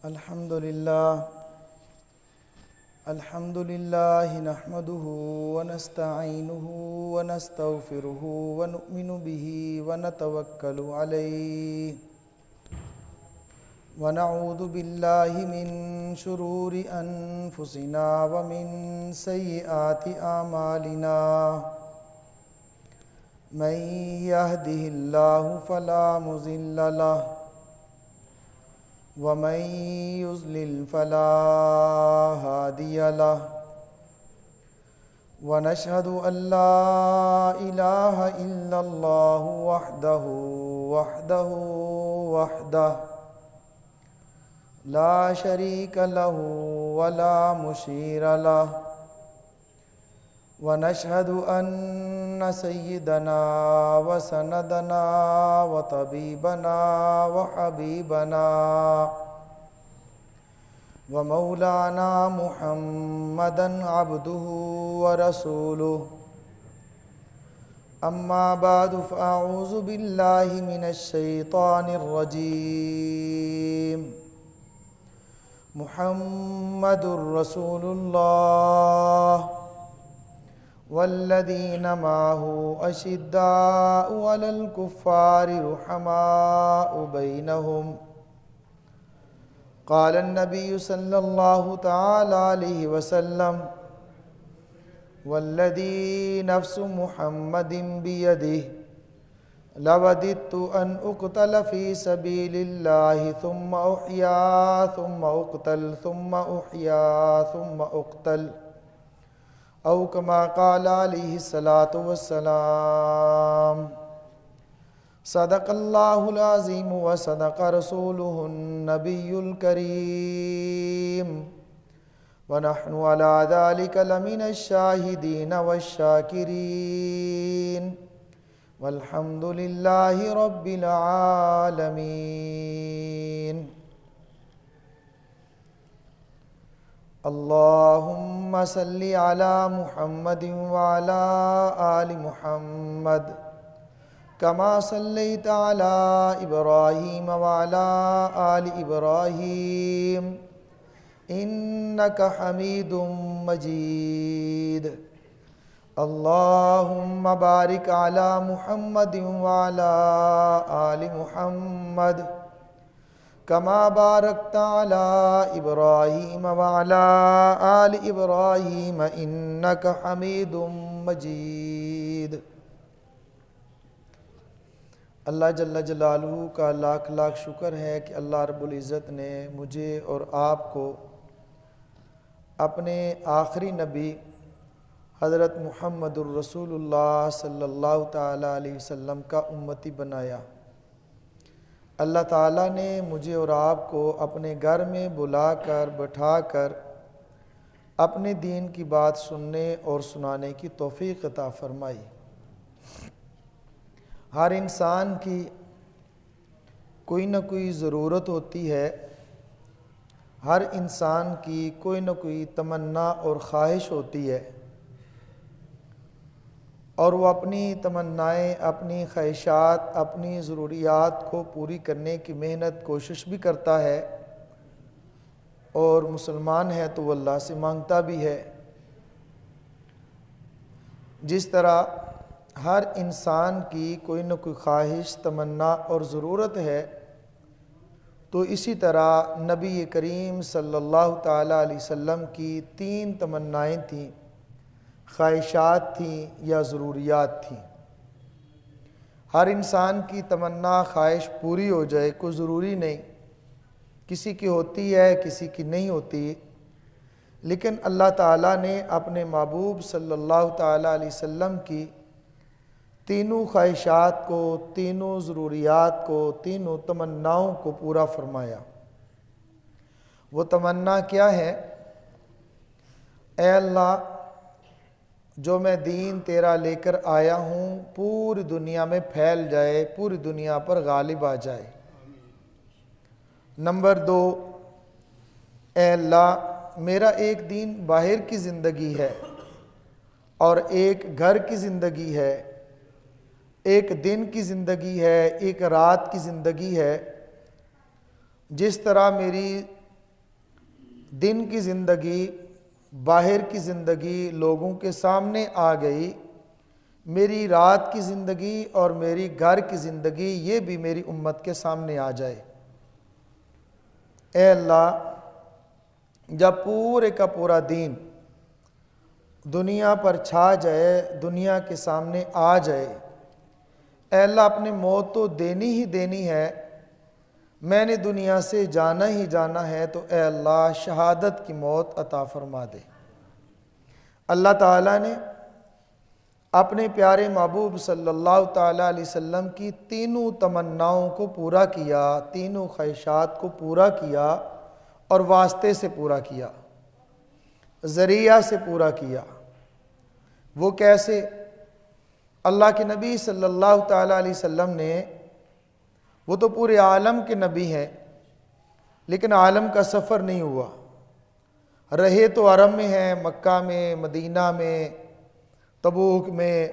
الحمد لله نحمده ونستعينه ونستغفره ونؤمن به ونتوكل عليه ونعوذ بالله من شرور أنفسنا ومن سيئات أعمالنا من يهده الله فلا مضل له ومن يضلل فلا هادي له ونشهد أن لا إله إلا الله وحده لا شريك له ولا مشير له ونشهد أن سيدنا وسندنا وطبيبنا وحبيبنا ومولانا محمدا عبده ورسوله أما بعد فأعوذ بالله من الشيطان الرجيم محمد رسول الله والذين معه أشداء على الكفار رحماء بينهم قال النبي صلى الله تعالى عليه وسلم والذي نفس محمد بيده لوددت أن أقتل في سبيل الله ثم أحيا ثم أقتل ثم أحيا ثم أقتل أو كما قال عليه الصلاة والسلام صدق الله العظيم وصدق رسوله النبي الكريم ونحن على ذلك لمن الشاهدين والشاكرين والحمد لله رب العالمين اللهم صل على محمد وعلى آل محمد كما صليت على إبراهيم وعلى آل إبراهيم إنك حميد مجيد اللهم بارك على محمد وعلى آل محمد كما باركت على إبراهيم وعلى آل إبراهيم إنك حميد مجيد اللہ جل جلالہ کا لاکھ لاکھ شکر ہے کہ اللہ رب العزت نے مجھے اور آپ کو اپنے آخری نبی حضرت محمد الرسول اللہ صلی اللہ تعالیٰ علیہ وسلم کا امتی بنایا۔ اللہ تعالیٰ نے مجھے اور آپ کو اپنے گھر میں بلا کر بٹھا کر اپنے دین کی بات سننے اور سنانے کی توفیق عطا فرمائی۔ ہر انسان کی کوئی نہ کوئی ضرورت ہوتی ہے، ہر انسان کی کوئی نہ کوئی تمنا اور خواہش ہوتی ہے، اور وہ اپنی تمنائیں، اپنی خواہشات، اپنی ضروریات کو پوری کرنے کی محنت کوشش بھی کرتا ہے، اور مسلمان ہے تو وہ اللہ سے مانگتا بھی ہے۔ جس طرح ہر انسان کی کوئی نہ کوئی خواہش، تمنا اور ضرورت ہے، تو اسی طرح نبی کریم صلی اللہ تعالیٰ علیہ وسلم کی 3 تمنائیں تھیں، خواہشات تھیں یا ضروریات تھیں۔ ہر انسان کی تمنا خواہش پوری ہو جائے کوئی ضروری نہیں، کسی کی ہوتی ہے کسی کی نہیں ہوتی، لیکن اللہ تعالیٰ نے اپنے محبوب صلی اللہ تعالیٰ علیہ وسلم کی تینوں خواہشات کو، تینوں ضروریات کو، تینوں تمناؤں کو پورا فرمایا۔ وہ تمنا کیا ہے؟ اے اللہ، جو میں دین تیرا لے کر آیا ہوں پوری دنیا میں پھیل جائے، پوری دنیا پر غالب آ جائے۔ نمبر 2، اے اللہ، میرا ایک دین باہر کی زندگی ہے اور ایک گھر کی زندگی ہے، ایک دن کی زندگی ہے، ایک رات کی زندگی ہے۔ جس طرح میری دن کی زندگی، باہر کی زندگی لوگوں کے سامنے آ گئی، میری رات کی زندگی اور میری گھر کی زندگی یہ بھی میری امت کے سامنے آ جائے۔ اے اللہ، جب پورے کا پورا دین دنیا پر چھا جائے، دنیا کے سامنے آ جائے، اے اللہ اپنی موت تو دینی ہی دینی ہے، میں نے دنیا سے جانا ہی جانا ہے، تو اے اللہ شہادت کی موت عطا فرما دے۔ اللہ تعالیٰ نے اپنے پیارے محبوب صلی اللہ تعالیٰ علیہ وسلم کی تینوں تمناؤں کو پورا کیا، تینوں خواہشات کو پورا کیا، اور واسطے سے پورا کیا، ذریعہ سے پورا کیا۔ وہ کیسے؟ اللہ کے نبی صلی اللہ تعالیٰ علیہ وسلم نے، وہ تو پورے عالم کے نبی ہیں، لیکن عالم کا سفر نہیں ہوا، رہے تو عرب میں ہیں، مکہ میں، مدینہ میں، تبوک میں،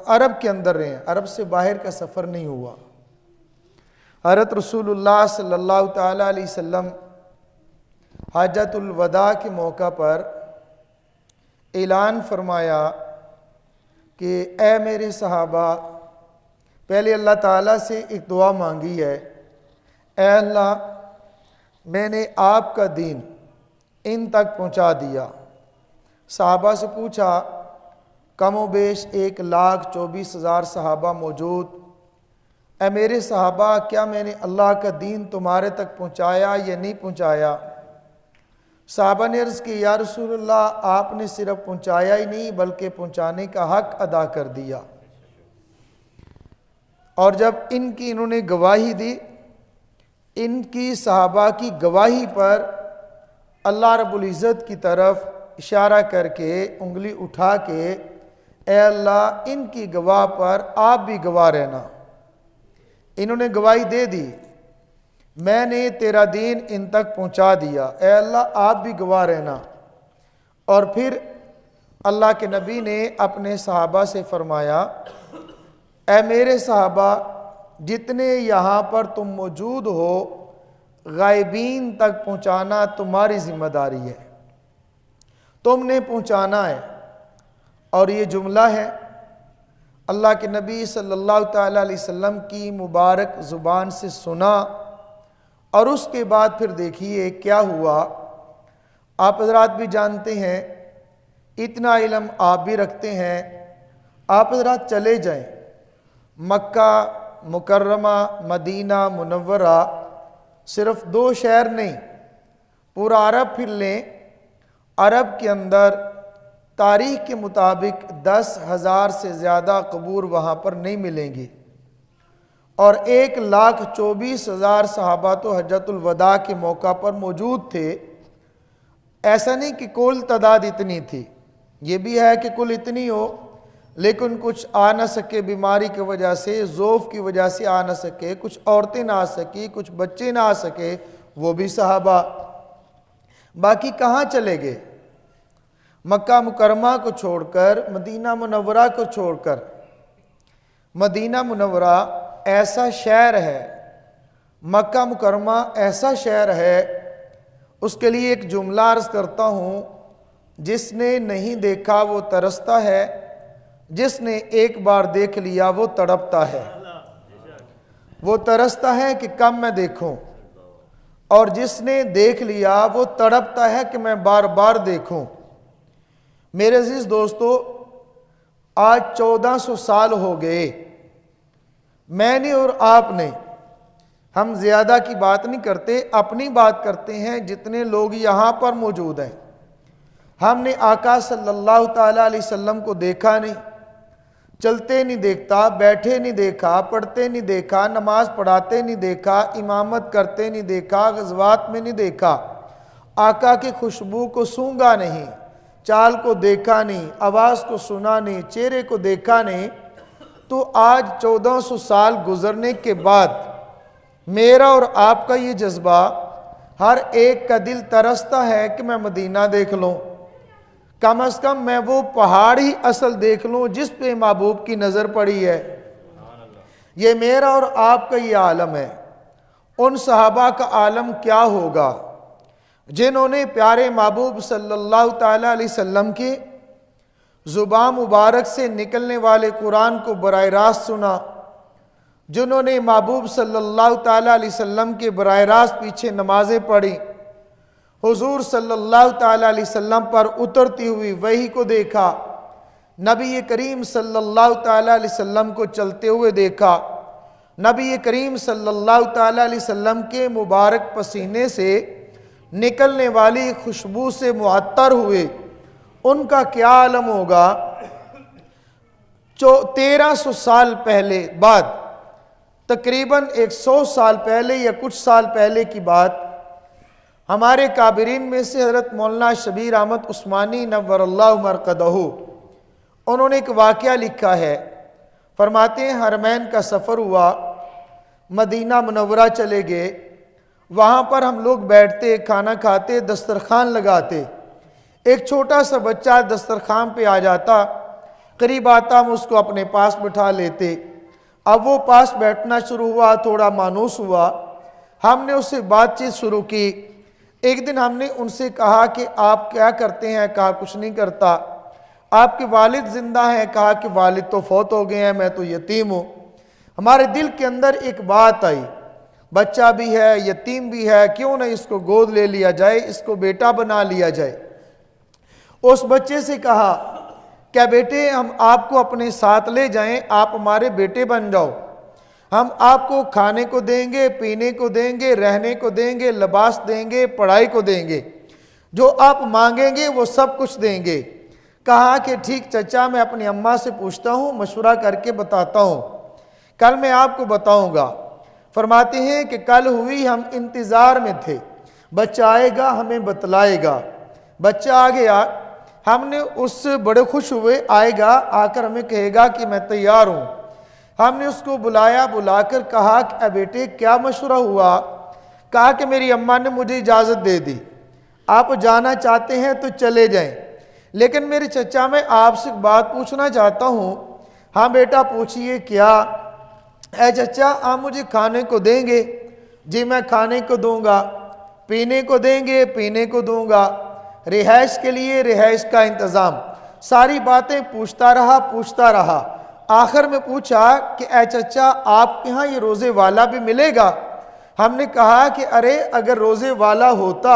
عرب کے اندر رہے ہیں، عرب سے باہر کا سفر نہیں ہوا۔ حضرت رسول اللہ صلی اللہ تعالیٰ علیہ وسلم حجۃ الوداع کے موقع پر اعلان فرمایا کہ اے میرے صحابہ، پہلے اللہ تعالیٰ سے ایک دعا مانگی ہے، اے اللہ میں نے آپ کا دین ان تک پہنچا دیا۔ صحابہ سے پوچھا، کم و بیش 1,24,000 صحابہ موجود، اے میرے صحابہ کیا میں نے اللہ کا دین تمہارے تک پہنچایا یا نہیں پہنچایا؟ صحابہ نے عرض کی، یا رسول اللہ آپ نے صرف پہنچایا ہی نہیں بلکہ پہنچانے کا حق ادا کر دیا۔ اور جب انہوں نے گواہی دی، ان کی صحابہ کی گواہی پر اللہ رب العزت کی طرف اشارہ کر کے، انگلی اٹھا کے، اے اللہ ان کی گواہ پر آپ بھی گواہ رہنا۔ انہوں نے گواہی دے دی، میں نے تیرا دین ان تک پہنچا دیا، اے اللہ آپ بھی گواہ رہنا۔ اور پھر اللہ کے نبی نے اپنے صحابہ سے فرمایا، اے میرے صحابہ جتنے یہاں پر تم موجود ہو، غائبین تک پہنچانا تمہاری ذمہ داری ہے، تم نے پہنچانا ہے۔ اور یہ جملہ ہے اللہ کے نبی صلی اللہ تعالیٰ علیہ وسلم کی مبارک زبان سے سنا، اور اس کے بعد پھر دیکھیے کیا ہوا۔ آپ حضرات بھی جانتے ہیں، اتنا علم آپ بھی رکھتے ہیں، آپ حضرات چلے جائیں مکہ مکرمہ، مدینہ منورہ، صرف 2 شہر نہیں، پورا عرب پھر لیں، عرب کے اندر تاریخ کے مطابق 10,000 سے زیادہ قبور وہاں پر نہیں ملیں گی، اور 1,24,000 صحابہ تو حجۃ الوداع کے موقع پر موجود تھے۔ ایسا نہیں کہ کل تعداد اتنی تھی، یہ بھی ہے کہ کل اتنی ہو، لیکن کچھ آ نہ سکے بیماری کی وجہ سے، ذوف کی وجہ سے آ نہ سکے، کچھ عورتیں نہ آ سکی، کچھ بچے نہ آ سکے، وہ بھی صحابہ۔ باقی کہاں چلے گئے؟ مکہ مکرمہ کو چھوڑ کر، مدینہ منورہ کو چھوڑ کر۔ مدینہ منورہ ایسا شہر ہے، مکہ مکرمہ ایسا شہر ہے، اس کے لیے ایک جملہ عرض کرتا ہوں، جس نے نہیں دیکھا وہ ترستا ہے، جس نے ایک بار دیکھ لیا وہ تڑپتا ہے۔ وہ ترستا ہے کہ کب میں دیکھوں، اور جس نے دیکھ لیا وہ تڑپتا ہے کہ میں بار بار دیکھوں۔ میرے عزیز دوستو، آج 1400 سال ہو گئے، میں نے اور آپ نے، ہم زیادہ کی بات نہیں کرتے، اپنی بات کرتے ہیں، جتنے لوگ یہاں پر موجود ہیں، ہم نے آقا صلی اللہ تعالیٰ علیہ وسلم کو دیکھا نہیں، چلتے نہیں دیکھتا، بیٹھے نہیں دیکھا، پڑھتے نہیں دیکھا، نماز پڑھاتے نہیں دیکھا، امامت کرتے نہیں دیکھا، غزوات میں نہیں دیکھا، آقا کی خوشبو کو سونگھا نہیں، چال کو دیکھا نہیں، آواز کو سنا نہیں، چہرے کو دیکھا نہیں، تو آج 1400 سال گزرنے کے بعد میرا اور آپ کا یہ جذبہ، ہر ایک کا دل ترستا ہے کہ میں مدینہ دیکھ لوں، کم از کم میں وہ پہاڑ ہی اصل دیکھ لوں جس پہ محبوب کی نظر پڑی ہے۔ یہ میرا اور آپ کا یہ عالم ہے، ان صحابہ کا عالم کیا ہوگا؟ جنہوں نے پیارے محبوب صلی اللہ تعالیٰ علیہ وسلم کی زبان مبارک سے نکلنے والے قرآن کو براہ راست سنا، جنہوں نے محبوب صلی اللہ تعالیٰ علیہ وسلم کے براہ راست پیچھے نمازیں پڑھی، حضور صلی اللہ تعالیٰ علیہ وسلم پر اترتی ہوئی وحی کو دیکھا، نبی کریم صلی اللہ تعالیٰ علیہ وسلم کو چلتے ہوئے دیکھا، نبی کریم صلی اللہ تعالیٰ علیہ وسلم کے مبارک پسینے سے نکلنے والی خوشبو سے معطر ہوئے، ان کا کیا عالم ہوگا؟ 1300 سال پہلے بعد، تقریباً 100 سال پہلے یا کچھ سال پہلے کی بات، ہمارے کابرین میں سے حضرت مولانا شبیر احمد عثمانی نور اللہ مرقدہ، انہوں نے ایک واقعہ لکھا ہے، فرماتے ہیں حرمین کا سفر ہوا، مدینہ منورہ چلے گئے، وہاں پر ہم لوگ بیٹھتے، کھانا کھاتے، دسترخوان لگاتے، ایک چھوٹا سا بچہ دسترخوان پہ آ جاتا، قریب آتا، ہم اس کو اپنے پاس بٹھا لیتے، اب وہ پاس بیٹھنا شروع ہوا، تھوڑا مانوس ہوا، ہم نے اس سے بات چیت شروع کی، ایک دن ہم نے ان سے کہا کہ آپ کیا کرتے ہیں؟ کہا کچھ نہیں کرتا۔ آپ کے والد زندہ ہیں؟ کہا کہ والد تو فوت ہو گئے ہیں، میں تو یتیم ہوں۔ ہمارے دل کے اندر ایک بات آئی، بچہ بھی ہے، یتیم بھی ہے، کیوں نہ اس کو گود لے لیا جائے، اس کو بیٹا بنا لیا جائے۔ اس بچے سے کہا کیا بیٹے ہم آپ کو اپنے ساتھ لے جائیں، آپ ہمارے بیٹے بن جاؤ، ہم آپ کو کھانے کو دیں گے، پینے کو دیں گے، رہنے کو دیں گے، لباس دیں گے، پڑھائی کو دیں گے، جو آپ مانگیں گے وہ سب کچھ دیں گے۔ کہا کہ ٹھیک چچا، میں اپنی اماں سے پوچھتا ہوں، مشورہ کر کے بتاتا ہوں، کل میں آپ کو بتاؤں گا۔ فرماتے ہیں کہ کل ہوئی، ہم انتظار میں تھے، بچہ آئے گا ہمیں بتلائے گا۔ بچہ آ گیا، ہم نے اس سے بڑے خوش ہوئے، آئے گا، آ کر ہمیں کہے گا کہ میں تیار ہوں۔ ہم نے اس کو بلایا، بلا کر کہا کہ اے بیٹے کیا مشورہ ہوا؟ کہا کہ میری اماں نے مجھے اجازت دے دی، آپ جانا چاہتے ہیں تو چلے جائیں، لیکن میرے چچا میں آپ سے بات پوچھنا چاہتا ہوں۔ ہاں بیٹا پوچھئے کیا؟ اے چچا آپ مجھے کھانے کو دیں گے؟ جی میں کھانے کو دوں گا، پینے کو دیں گے، پینے کو دوں گا، رہائش کے لیے رہائش کا انتظام، ساری باتیں پوچھتا رہا، آخر میں پوچھا کہ اے چچا آپ کے ہاں یہ روزے والا بھی ملے گا؟ ہم نے کہا کہ ارے اگر روزے والا ہوتا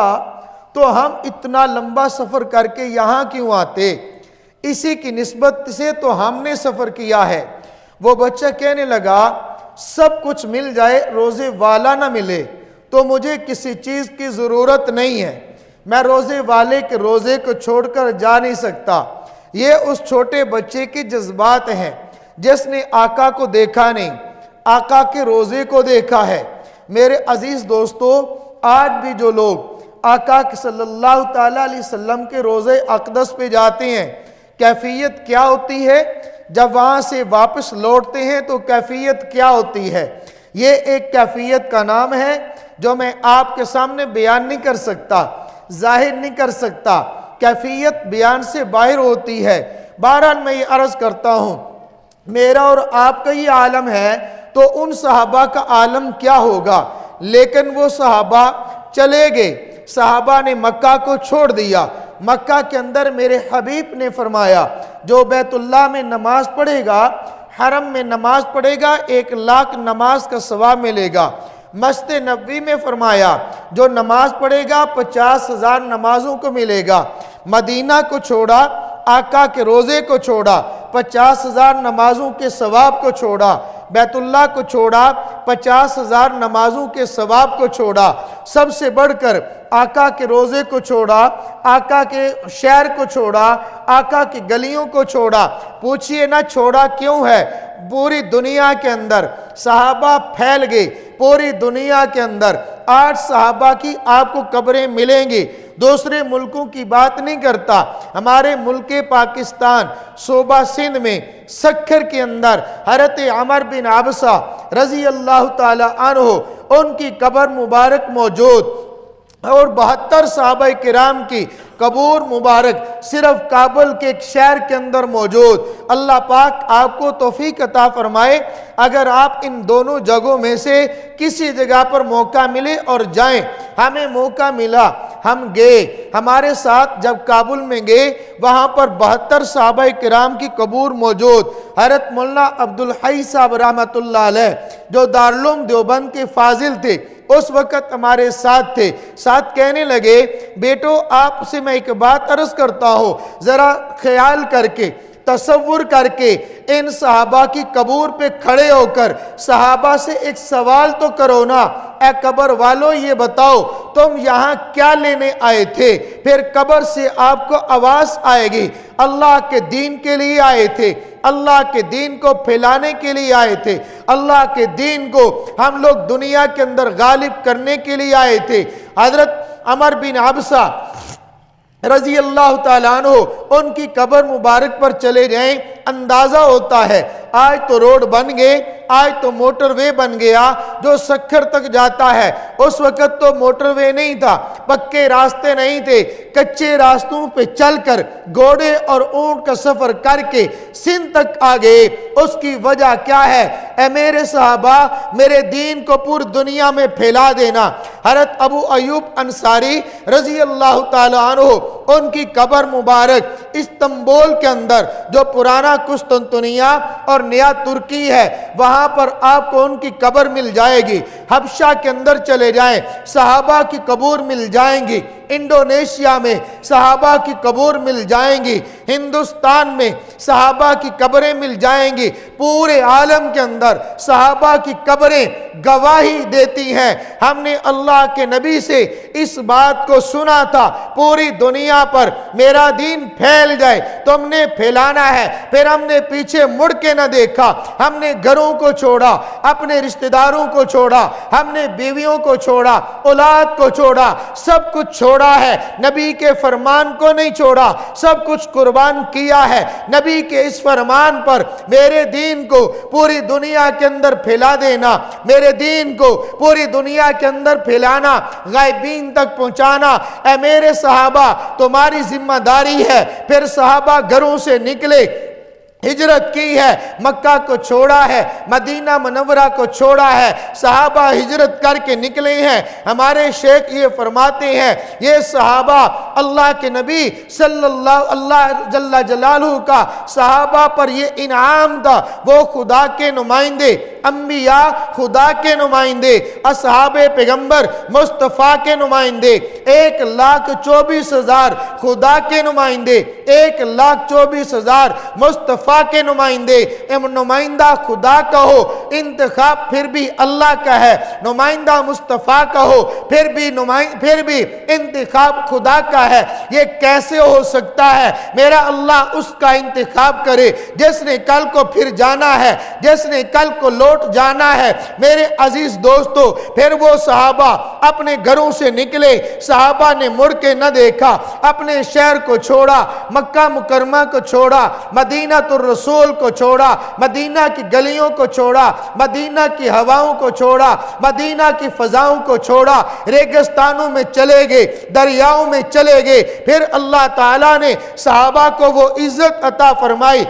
تو ہم اتنا لمبا سفر کر کے یہاں کیوں آتے، اسی کی نسبت سے تو ہم نے سفر کیا ہے۔ وہ بچہ کہنے لگا سب کچھ مل جائے، روزے والا نہ ملے تو مجھے کسی چیز کی ضرورت نہیں ہے، میں روزے والے کے روزے کو چھوڑ کر جا نہیں سکتا۔ یہ اس چھوٹے بچے کے جذبات ہیں جس نے آقا کو دیکھا نہیں، آقا کے روزے کو دیکھا ہے۔ میرے عزیز دوستو، آج بھی جو لوگ آقا صلی اللہ تعالیٰ علیہ وسلم کے روزے اقدس پہ جاتے ہیں، کیفیت کیا ہوتی ہے؟ جب وہاں سے واپس لوٹتے ہیں تو کیفیت کیا ہوتی ہے؟ یہ ایک کیفیت کا نام ہے جو میں آپ کے سامنے بیان نہیں کر سکتا، ظاہر نہیں کر سکتا، کیفیت بیان سے باہر ہوتی ہے۔ بہرحال میں یہ عرض کرتا ہوں، میرا اور آپ کا یہ عالم ہے تو ان صحابہ کا عالم کیا ہوگا؟ لیکن وہ صحابہ چلے گئے، صحابہ نے مکہ کو چھوڑ دیا۔ مکہ کے اندر میرے حبیب نے فرمایا جو بیت اللہ میں نماز پڑھے گا، حرم میں نماز پڑھے گا، 1,00,000 نماز کا ثواب ملے گا۔ مسجد نبوی میں فرمایا جو نماز پڑھے گا 50,000 نمازوں کو ملے گا۔ مدینہ کو چھوڑا، آقا کے روزے کو چھوڑا، 50,000 نمازوں کے ثواب کو چھوڑا، بیت اللہ کو چھوڑا، 50,000 نمازوں کے ثواب کو چھوڑا، سب سے بڑھ کر آقا کے روزے کو چھوڑا، آقا کے شہر کو چھوڑا، آقا کی گلیوں کو چھوڑا۔ پوچھئے نہ چھوڑا کیوں ہے؟ پوری دنیا کے اندر صحابہ پھیل گئے، پوری دنیا کے اندر 8 صحابہ کی آپ کو قبریں ملیں گی۔ دوسرے ملکوں کی بات نہیں کرتا، ہمارے ملک پاکستان صوبہ سندھ میں سکھر کے اندر حضرت عمر بن عبسہ رضی اللہ تعالی عنہ ان کی قبر مبارک موجود، اور 72 صحابہ کرام کی قبور مبارک صرف کابل کے ایک شہر کے اندر موجود۔ اللہ پاک آپ کو توفیق عطا فرمائے، اگر آپ ان دونوں جگہوں میں سے کسی جگہ پر موقع ملے اور جائیں۔ ہمیں موقع ملا ہم گئے، ہمارے ساتھ جب کابل میں گئے وہاں پر 72 صحابہ کرام کی قبور موجود۔ حضرت مولانا عبدالحی صاحب رحمۃ اللہ علیہ جو دارالعلوم دیوبند کے فاضل تھے اس وقت ہمارے ساتھ تھے، ساتھ کہنے لگے بیٹو آپ سے میں ایک بات عرض کرتا ہوں، ذرا خیال کر کے تصور کر کے ان صحابہ کی قبور پہ کھڑے ہو کر صحابہ سے ایک سوال تو کرو نا، اے قبر والو یہ بتاؤ تم یہاں کیا لینے آئے تھے؟ پھر قبر سے آپ کو آواز آئے گی اللہ کے دین کے لیے آئے تھے، اللہ کے دین کو پھیلانے کے لیے آئے تھے، اللہ کے دین کو ہم لوگ دنیا کے اندر غالب کرنے کے لیے آئے تھے۔ حضرت عمر بن عبسہ رضی اللہ تعالیٰ عنہ ان کی قبر مبارک پر چلے جائیں، اندازہ ہوتا ہے آج تو روڈ بن گئے، آج تو موٹر وے بن گیا جو سکھر تک جاتا ہے، اس وقت تو موٹر وے نہیں تھا، پکے راستے نہیں تھے، کچے راستوں پہ چل کر گھوڑے اور اونٹ کا سفر کر کے سندھ تک آ گئے۔ اس کی وجہ کیا ہے؟ اے میرے صحابہ میرے دین کو پوری دنیا میں پھیلا دینا۔ حضرت ابو ایوب انصاری رضی اللہ تعالیٰ عنہ ان کی قبر مبارک استنبول کے اندر جو پرانا قسطنطنیہ اور نیا ترکی ہے وہاں پر آپ کو ان کی قبر مل جائے گی۔ حبشہ کے اندر چلے جائیں صحابہ کی قبور مل جائیں گی، انڈونیشیا میں صحابہ کی قبور مل جائیں گی، ہندوستان میں صحابہ کی قبریں مل جائیں گی، پورے عالم کے اندر صحابہ کی قبریں گواہی دیتی ہیں ہم نے اللہ کے نبی سے اس بات کو سنا تھا پوری دنیا پر میرا دین پھیل جائے، تم نے پھیلانا ہے۔ پھر ہم نے پیچھے مڑ کے نہ دیکھا، ہم نے گھروں کو چھوڑا، اپنے رشتہ داروں کو چھوڑا، ہم نے بیویوں کو چھوڑا، اولاد کو چھوڑا، سب کچھ چھوڑا ہے، نبی کے فرمان کو نہیں چھوڑا، سب کچھ قربان کیا ہے نبی کے اس فرمان پر۔ میرے دین کو پوری دنیا کے اندر پھیلا دینا، میرے دین کو پوری دنیا کے اندر پھیلانا، غائبین تک پہنچانا، اے میرے صحابہ تمہاری ذمہ داری ہے۔ پھر صحابہ گھروں سے نکلے، ہجرت کی ہے، مکہ کو چھوڑا ہے، مدینہ منورہ کو چھوڑا ہے، صحابہ ہجرت کر کے نکلے ہیں۔ ہمارے شیخ یہ فرماتے ہیں یہ صحابہ اللہ کے نبی صلی اللہ جل جلالہ کا صحابہ پر یہ انعام تھا، وہ خدا کے نمائندے، انبیاء خدا کے نمائندے، اصحاب پیغمبر مصطفیٰ کے نمائندے، 1,24,000 خدا کے نمائندے، 1,24,000 مصطفیٰ کے نمائندے۔ نمائندہ خدا کا ہو انتخاب پھر بھی اللہ کا ہے، نمائندہ مصطفیٰ کا ہو پھر بھی انتخاب خدا کا ہے۔ یہ کیسے ہو سکتا ہے؟ میرا اللہ اس کا انتخاب کرے جس نے کل کو پھر جانا ہے، جس نے کل کو لوٹ جانا ہے۔ میرے عزیز دوستو پھر وہ صحابہ اپنے گھروں سے نکلے، صحابہ نے مڑ کے نہ دیکھا، اپنے شہر کو چھوڑا، مکہ مکرمہ کو چھوڑا، مدینہ الرسول کو چھوڑا، مدینہ کی گلیوں کو چھوڑا، مدینہ کی ہواؤں کو چھوڑا، مدینہ کی فضاؤں کو چھوڑا، ریگستانوں میں چلے گئے، دریاؤں میں چلے گئے۔ پھر اللہ تعالیٰ نے صحابہ کو وہ عزت عطا فرمائی۔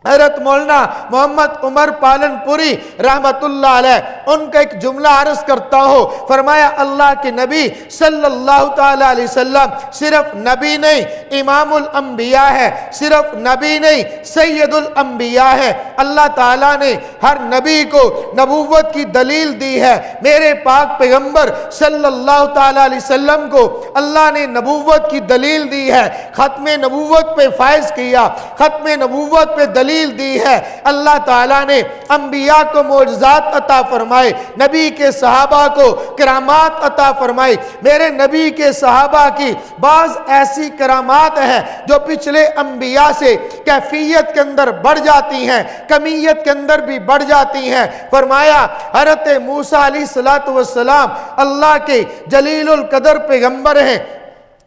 حضرت مولانا محمد عمر پالن پوری رحمت اللہ علیہ ان کا ایک جملہ عرض کرتا ہوں، فرمایا اللہ کے نبی صلی اللہ تعالی علیہ وسلم صرف نبی نہیں امام الانبیاء ہے، صرف نبی نہیں سید الانبیاء ہے۔ اللہ تعالیٰ نے ہر نبی کو نبوت کی دلیل دی ہے۔ میرے پاک پیغمبر صلی اللہ تعالی علیہ وسلم کو اللہ نے نبوت کی دلیل دی ہے، ختم نبوت پہ فائز کیا، ختم نبوت پہ دلیل دی ہے۔ اللہ تعالیٰ نے انبیاء کو معجزات عطا فرمائے، نبی کے صحابہ کو کرامات عطا فرمائے۔ میرے نبی کے صحابہ کی بعض ایسی کرامات ہیں جو پچھلے انبیاء سے کیفیت کے اندر بڑھ جاتی ہیں، کمیت کے اندر بھی بڑھ جاتی ہیں۔ فرمایا حضرت موسیٰ علیہ السلام اللہ کے جلیل القدر پیغمبر ہیں،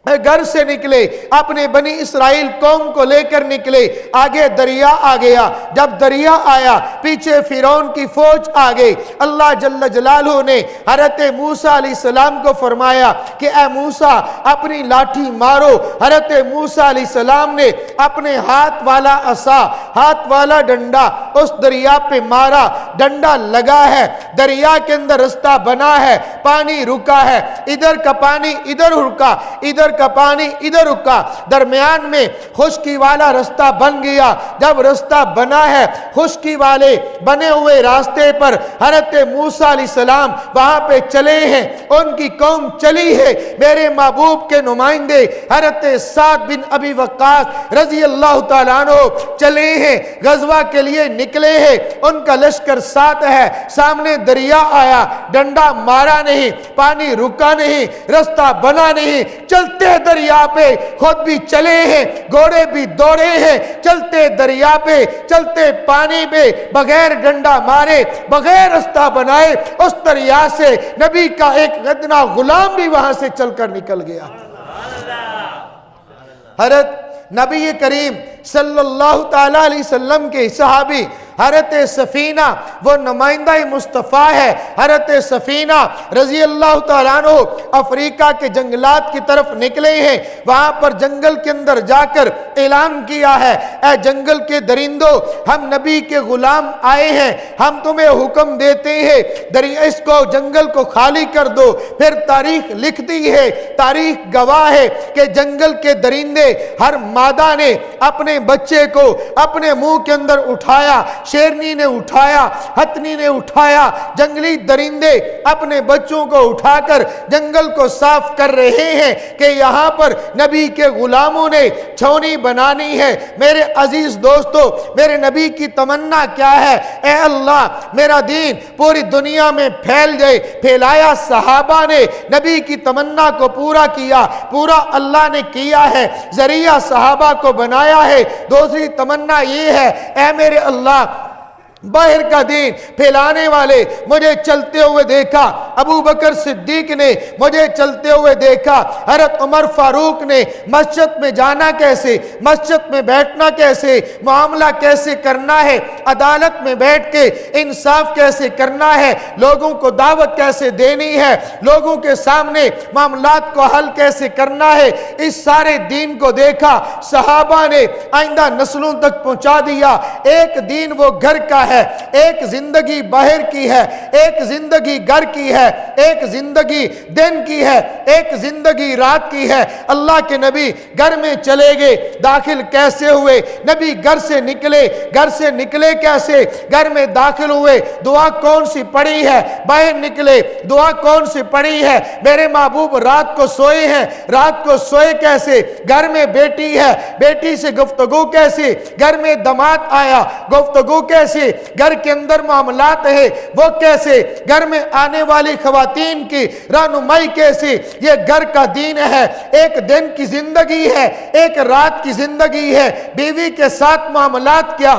گھر سے نکلے، اپنے بنی اسرائیل قوم کو لے کر نکلے، آگے دریا آ گیا، جب دریا آیا پیچھے فرعون کی فوج آ گئی۔ اللہ جل جلالہ نے حضرت موسیٰ علیہ السلام کو فرمایا کہ اے موسیٰ اپنی لاٹھی مارو۔ حضرت موسیٰ علیہ السلام نے اپنے ہاتھ والا عصا، ہاتھ والا ڈنڈا اس دریا پہ مارا، ڈنڈا لگا ہے، دریا کے اندر رستہ بنا ہے، پانی رکا ہے، ادھر کا پانی ادھر رکا، ادھر کا پانی ادھر رکا، درمیان میں خشکی والا رستہ بن گیا۔ جب رستہ بنا ہے، خشکی والے بنے ہوئے راستے پر حضرت موسیٰ علیہ السلام وہاں پہ چلے ہیں، ان کی قوم چلی ہے۔ میرے محبوب کے نمائندے حضرت سعد بن ابی وقاص رضی اللہ تعالیٰ عنہ چلے ہیں، غزوہ کے لیے نکلے ہیں، ان کا لشکر ساتھ ہے، سامنے دریا آیا، ڈنڈا مارا نہیں، پانی رکا نہیں، رستہ بنا نہیں، چلتے دریا پہ خود بھی چلے ہیں، گھوڑے بھی دوڑے ہیں، چلتے دریا پہ، چلتے پانی پہ، بغیر ڈنڈا مارے، بغیر رستہ بنائے اس دریا سے نبی کا ایک ادنا غلام بھی وہاں سے چل کر نکل گیا۔ حضرت نبی کریم صلی اللہ تعالیٰ علیہ وسلم کے صحابی حضرت سفینہ، وہ نمائندہ مصطفیٰ ہے، حضرت سفینہ رضی اللہ تعالیٰ عنہ افریقہ کے جنگلات کی طرف نکلے ہیں، وہاں پر جنگل کے اندر جا کر اعلان کیا ہے، اے جنگل کے درندوں، ہم نبی کے غلام آئے ہیں، ہم تمہیں حکم دیتے ہیں اس کو جنگل کو خالی کر دو۔ پھر تاریخ لکھتی ہے، تاریخ گواہ ہے کہ جنگل کے درندے، ہر مادہ نے اپنے بچے کو اپنے منہ کے اندر اٹھایا، شیرنی نے اٹھایا، ہتنی نے اٹھایا، جنگلی درندے اپنے بچوں کو اٹھا کر جنگل کو صاف کر رہے ہیں کہ یہاں پر نبی کے غلاموں نے چھونی بنانی ہے۔ میرے عزیز دوستو، میرے نبی کی تمنا کیا ہے؟ اے اللہ میرا دین پوری دنیا میں پھیل جائے، پھیلایا صحابہ نے، نبی کی تمنا کو پورا کیا، پورا اللہ نے کیا ہے، ذریعہ صحابہ کو بنایا ہے۔ دوسری تمنا یہ ہے، اے میرے اللہ باہر کا دین پھیلانے والے مجھے چلتے ہوئے دیکھا، ابو بکر صدیق نے مجھے چلتے ہوئے دیکھا، حضرت عمر فاروق نے مسجد میں جانا کیسے، مسجد میں بیٹھنا کیسے، معاملہ کیسے کرنا ہے، عدالت میں بیٹھ کے انصاف کیسے کرنا ہے، لوگوں کو دعوت کیسے دینی ہے، لوگوں کے سامنے معاملات کو حل کیسے کرنا ہے، اس سارے دین کو دیکھا، صحابہ نے آئندہ نسلوں تک پہنچا دیا۔ ایک دین وہ گھر کا ہے، ایک زندگی باہر کی ہے، ایک زندگی گھر کی ہے، ایک زندگی دن کی ہے، ایک زندگی رات کی ہے۔ اللہ کے نبی گھر میں چلے گئے، داخل کیسے ہوئے؟ نبی گھر سے نکلے، گھر سے نکلے کیسے؟ گھر میں داخل ہوئے، دعا کون سی پڑھی ہے؟ باہر نکلے، دعا کون سی پڑھی ہے؟ میرے محبوب رات کو سوئے ہیں، رات کو سوئے کیسے؟ گھر میں بیٹی ہے، بیٹی سے گفتگو کیسے؟ گھر میں داماد آیا، گفتگو کیسے؟ گھر کے اندر معاملات ہے وہ کیسے؟ گھر میں آنے والی خواتین کی رہنمائی کیسے؟ یہ گھر کا دین ہے۔ ایک دن کی زندگی ہے، ایک رات کی زندگی ہے، بیوی کے ساتھ معاملات کیا؟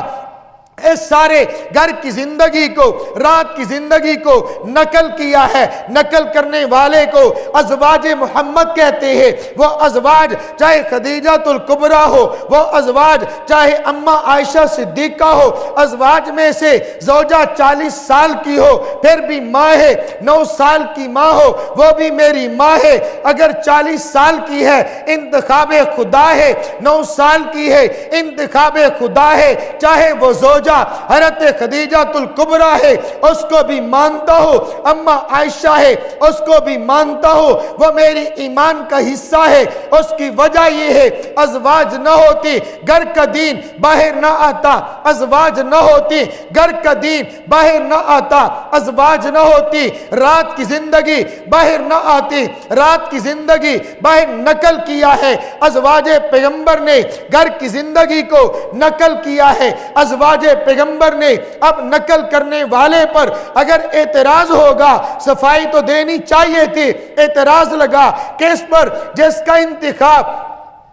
اس سارے گھر کی زندگی کو، رات کی زندگی کو نقل کیا ہے۔ نقل کرنے والے کو ازواج محمد کہتے ہیں۔ وہ ازواج چاہے خدیجہ الکبریٰ ہو، وہ ازواج چاہے اماں عائشہ صدیقہ ہو، ازواج میں سے زوجہ 40 سال کی ہو پھر بھی ماں ہے، 9 سال کی ماں ہو وہ بھی میری ماں ہے۔ اگر 40 سال کی ہے انتخاب خدا ہے، 9 سال کی ہے انتخاب خدا ہے، چاہے وہ زوجہ حضرت خدیجہ الکبریٰ ہے اس کو بھی مانتا ہو، اماں عائشہ ہے اس کو بھی مانتا ہو، وہ میری ایمان کا حصہ ہے۔ اس کی وجہ یہ ہے ازواج نہ ہوتی گھر کا دین باہر نہ آتا، ازواج نہ ہوتی گھر کا دین باہر نہ آتا، ازواج نہ ہوتی رات کی زندگی باہر نہ آتی، رات کی زندگی باہر نقل کیا ہے۔ ازواج پیغمبر نے گھر کی زندگی کو نقل کیا ہے۔ ازواج پیغمبر نے اب نقل کرنے والے پر اگر اعتراض ہوگا، صفائی تو دینی چاہیے تھی، اعتراض لگا کس پر؟ جس کا انتخاب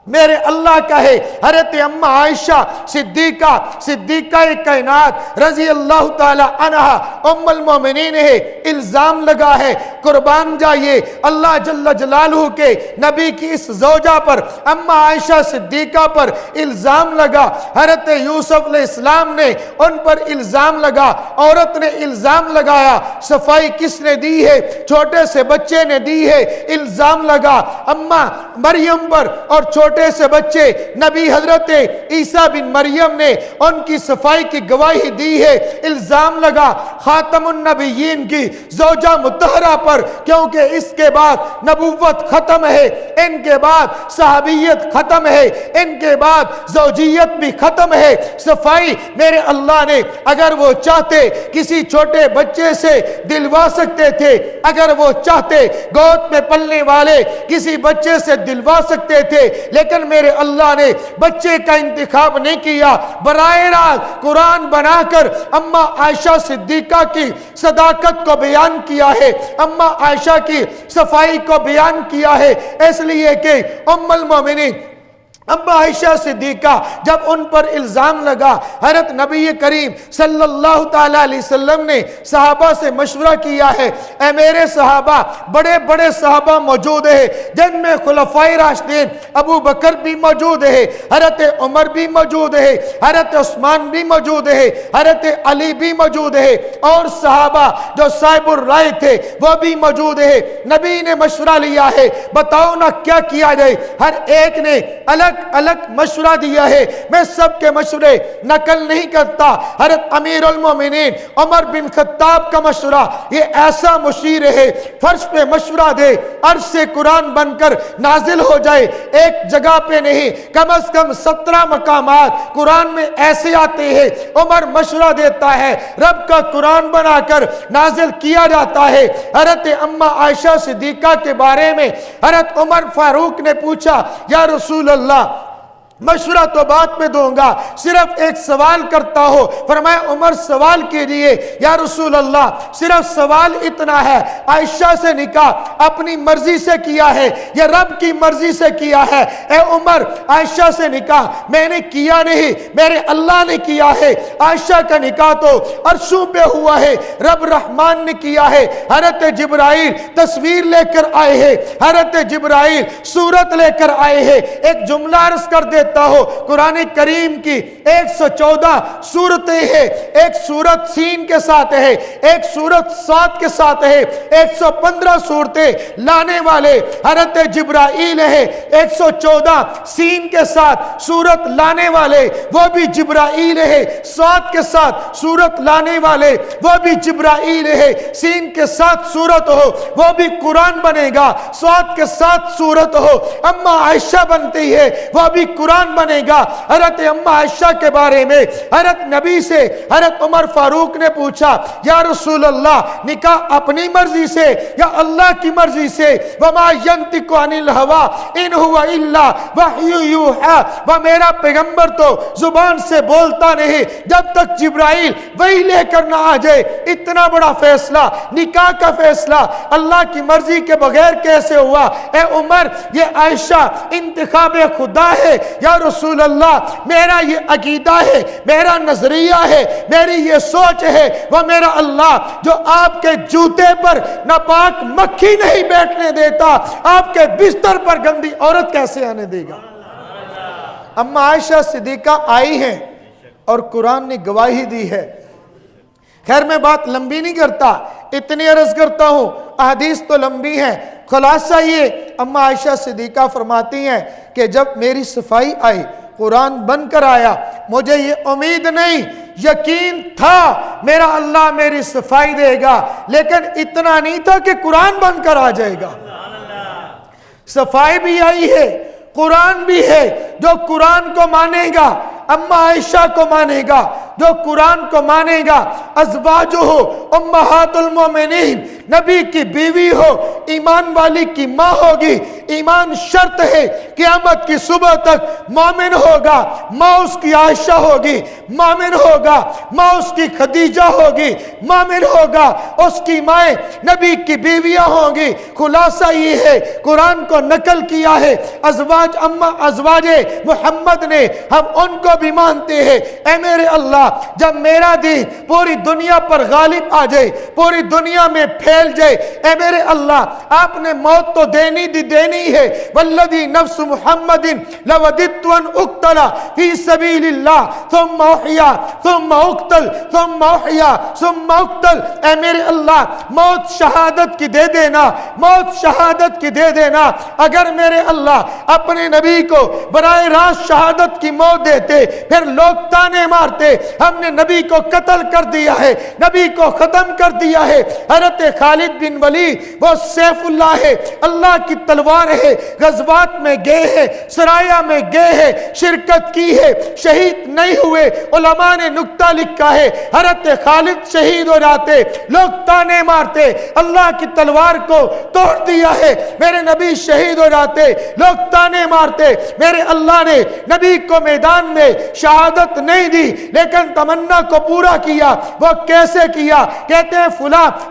میرے اللہ کا ہے۔ حضرت اما عائشہ صدیقہ کائنات رضی اللہ تعالی عنہ ام المومنین ہے، الزام لگا ہے، قربان جائیے اللہ جل جلالہ کے نبی کی اس زوجہ پر، اما عائشہ صدیقہ پر الزام لگا۔ حضرت یوسف علیہ السلام نے ان پر الزام لگا، عورت نے الزام لگایا، صفائی کس نے دی ہے؟ چھوٹے سے بچے نے دی ہے، الزام لگا اما مریم پر، اور چھوٹے سے بچے نبی حضرت عیسیٰ بن مریم نے ان کی صفائی کی گواہی دی ہے، الزام لگا خاتم النبیین کی زوجہ مطہرہ پر، کیونکہ اس کے بعد نبوت ختم ہے، ان کے بعد صحابیت ختم ہے، ان کے بعد زوجیت بھی ختم ہے۔ صفائی میرے اللہ نے اگر وہ چاہتے کسی چھوٹے بچے سے دلوا سکتے تھے، اگر وہ چاہتے گود میں پلنے والے کسی بچے سے دلوا سکتے تھے، لیکن میرے اللہ نے بچے کا انتخاب نہیں کیا، براہ راست قرآن بنا کر اما عائشہ صدیقہ کی صداقت کو بیان کیا ہے، اما عائشہ کی صفائی کو بیان کیا ہے، اس لیے کہ ام المومنین اما عائشہ صدیقہ جب ان پر الزام لگا، حضرت نبی کریم صلی اللہ تعالیٰ علیہ وسلم نے صحابہ سے مشورہ کیا ہے، اے میرے صحابہ، بڑے بڑے صحابہ موجود ہیں جن میں خلفائے راشدین ابو بکر بھی موجود ہے، حضرت عمر بھی موجود ہے، حضرت عثمان بھی موجود ہے، حضرت علی بھی موجود ہے، اور صحابہ جو صاحب الرائے تھے وہ بھی موجود ہے۔ نبی نے مشورہ لیا ہے، بتاؤ نا کیا کیا جائے؟ ہر ایک نے الگ مشورہ دیا ہے، میں سب کے مشورے نقل نہیں کرتا۔ حضرت امیر المومنین عمر بن خطاب کا مشورہ، یہ ایسا مشیر ہے، فرش پہ مشورہ دے عرش سے قرآن بن کر نازل ہو جائے، ایک جگہ پہ نہیں، کم از کم 17 مقامات قرآن میں ایسے آتے ہیں، عمر مشورہ دیتا ہے، رب کا قرآن بنا کر نازل کیا جاتا ہے۔ حضرت اما عائشہ صدیقہ کے بارے میں حضرت عمر فاروق نے پوچھا، یا رسول اللہ مشورہ تو بعد میں دوں گا، صرف ایک سوال کرتا ہو۔ فرمایا عمر سوال کیجئے۔ یا رسول اللہ صرف سوال اتنا ہے، عائشہ سے نکاح اپنی مرضی سے کیا ہے یا رب کی مرضی سے کیا ہے؟ اے عمر، عائشہ سے نکاح میں نے کیا نہیں، میرے اللہ نے کیا ہے۔ عائشہ کا نکاح تو عرشوں پہ ہوا ہے، رب رحمان نے کیا ہے۔ حضرت جبرائیل تصویر لے کر آئے ہیں، حضرت جبرائیل صورت لے کر آئے ہیں۔ ایک جملہ عرض کر دیتا ہو، قرآن کریم کی 114 صورتیں ہیں، ایک صورت سین کے ساتھ ہے، ایک صورت صاد کے ساتھ ہے، 115 صورتیں لانے والے حضرت جبرائیل ہے، 114 سین کے ساتھ صورت لانے والے وہ بھی جبرائیل ہے، صاد کے ساتھ صورت لانے والے وہ بھی جبرائیل ہے، سین کے ساتھ صورت ہو وہ بھی قرآن بنے گا، صاد کے ساتھ صورت ہو اما عائشہ بنتی ہے وہ بھی قرآن بنے گا۔ حضرت اما عائشہ کے بارے میں حضرت نبی سے حضرت عمر فاروق نے پوچھا، یا رسول اللہ نکاح اپنی مرضی سے یا اللہ کی مرضی سے؟ وما ينطق عن الهوى ان هو الا وحی یوحی، وہ میرا پیغمبر تو زبان سے بولتا نہیں جب تک جبرائیل وہی لے کر نہ آ جائے۔ اتنا بڑا فیصلہ، نکاح کا فیصلہ اللہ کی مرضی کے بغیر کیسے ہوا؟ اے عمر، یہ عائشہ انتخاب خدا ہے۔ یا رسول اللہ میرا یہ عقیدہ ہے، میرا نظریہ ہے، میری یہ سوچ ہے، وہ میرا اللہ جو آپ کے جوتے پر ناپاک مکھی نہیں بیٹھنے دیتا، آپ کے بستر پر گندی عورت کیسے آنے دے گا؟ اما عائشہ صدیقہ آئی ہیں اور قرآن نے گواہی دی ہے۔ خیر میں بات لمبی نہیں کرتا، اتنی عرض کرتا ہوں، احادیث تو لمبی ہیں، خلاصہ یہ اما عائشہ صدیقہ فرماتی ہیں کہ جب میری صفائی آئی، قرآن بن کر آیا، مجھے یہ امید نہیں، یقین تھا میرا اللہ میری صفائی دے گا، لیکن اتنا نہیں تھا کہ قرآن بن کر آ جائے گا۔ صفائی بھی آئی ہے، قرآن بھی ہے، جو قرآن کو مانے گا اما عائشہ کو مانے گا، جو قرآن کو مانے گا ازواجہ ہو امہات المومنین، نبی کی بیوی ہو، ایمان والی کی ماں ہوگی، ایمان شرط ہے، قیامت کی صبح تک مومن ہوگا، ماں اس کی عائشہ ہوگی، مومن ہوگا، ماں اس کی خدیجہ ہوگی، مومن ہوگا، اس کی مائیں نبی کی بیویاں ہوں گی۔ خلاصہ یہ ہے، قرآن کو نقل کیا ہے ازواج محمد نے، ہم ان کو بھی مانتے ہیں۔ اے میرے اللہ، جب میرا دین پوری دنیا پر غالب آ جائے، پوری دنیا میں پھیل جائے، اے میرے اللہ آپ نے موت تو دینی ہے۔ والذی نفس محمد لوددت ان اقتل فی سبیل اللہ ثم احیا ثم اقتل ثم احیا ثم اقتل۔ اے میرے اللہ موت شہادت کی دے دینا، موت شہادت کی دے دینا۔ اگر میرے اللہ اپنے نبی کو براہ راست شہادت کی موت دیتے، پھر لوگ تانے مارتے ہم نے نبی کو قتل کر دیا ہے، نبی کو ختم کر دیا ہے۔ حضرت خالد بن ولید وہ سیف اللہ ہے، اللہ کی تلوار ہے، غزوات میں گئے ہیں، سرایہ میں گئے ہیں، شرکت کی ہے، شہید نہیں ہوئے۔ علماء نے نکتہ لکھا ہے، حضرت خالد شہید ہو جاتے، لوگ تانے مارتے اللہ کی تلوار کو توڑ دیا ہے، میرے نبی شہید ہو جاتے، لوگ تانے مارتے۔ میرے اللہ نے نبی کو میدان میں شہادت نہیں دی لیکن تمنا کو پورا کیا۔ وہ کیسے کیا؟ کہتے ہیں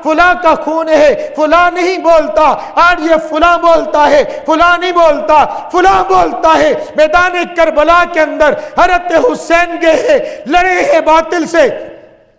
فلاں کا خون ہے، فلاں نہیں بولتا، آج یہ فلاں بولتا ہے، فلاں نہیں بولتا، فلاں بولتا ہے۔ میدان کربلا کے اندر حضرت حسین گئے ہیں، لڑے ہیں باطل سے،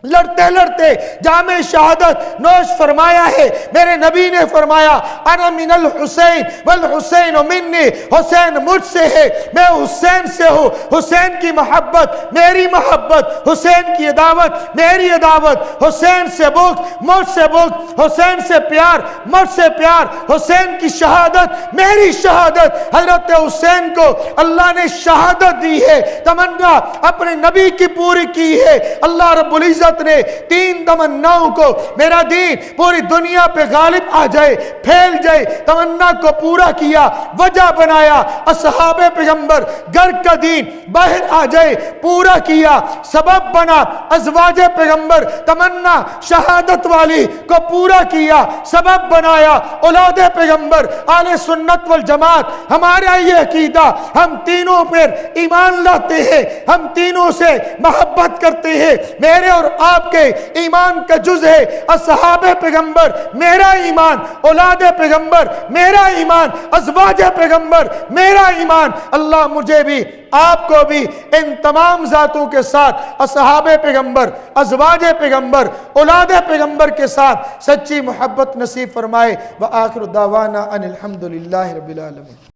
لڑتے لڑتے جامِ شہادت نوش فرمایا ہے۔ میرے نبی نے فرمایا انا من الحسین والحسین منی، حسین مجھ سے ہے، میں حسین سے ہوں۔ حسین کی محبت میری محبت، حسین کی عداوت میری عداوت، حسین سے بغض مجھ سے بغض، حسین سے پیار مجھ سے پیار، حسین کی شہادت میری شہادت۔ حضرت حسین کو اللہ نے شہادت دی ہے، تمنا اپنے نبی کی پوری کی ہے۔ اللہ رب العزت نے 3 تمناؤں کو، میرا دین پوری دنیا پہ غالب آ جائے، پھیل جائے، تمنا کو پورا کیا، وجہ بنایا۔ اصحاب پیغمبر گھر کا دین باہر آ جائے، پورا کیا، سبب بنا۔ ازواج پیغمبر تمنا شہادت والی کو پورا کیا، سبب بنایا۔ اولاد پیغمبر اہل سنت والجماعت ہمارا یہ عقیدہ، ہم تینوں پر ایمان لاتے ہیں، ہم تینوں سے محبت کرتے ہیں۔ میرے اور آپ کے ایمان کا جز ہے اصحاب پیغمبر میرا ایمان، اولاد پیغمبر میرا ایمان، ازواج پیغمبر میرا ایمان۔ اللہ مجھے بھی آپ کو بھی ان تمام ذاتوں کے ساتھ، اصحاب پیغمبر، ازواج پیغمبر، اولاد پیغمبر کے ساتھ سچی محبت نصیب فرمائے۔ وآخر دعوانا ان الحمدللہ رب العالمین۔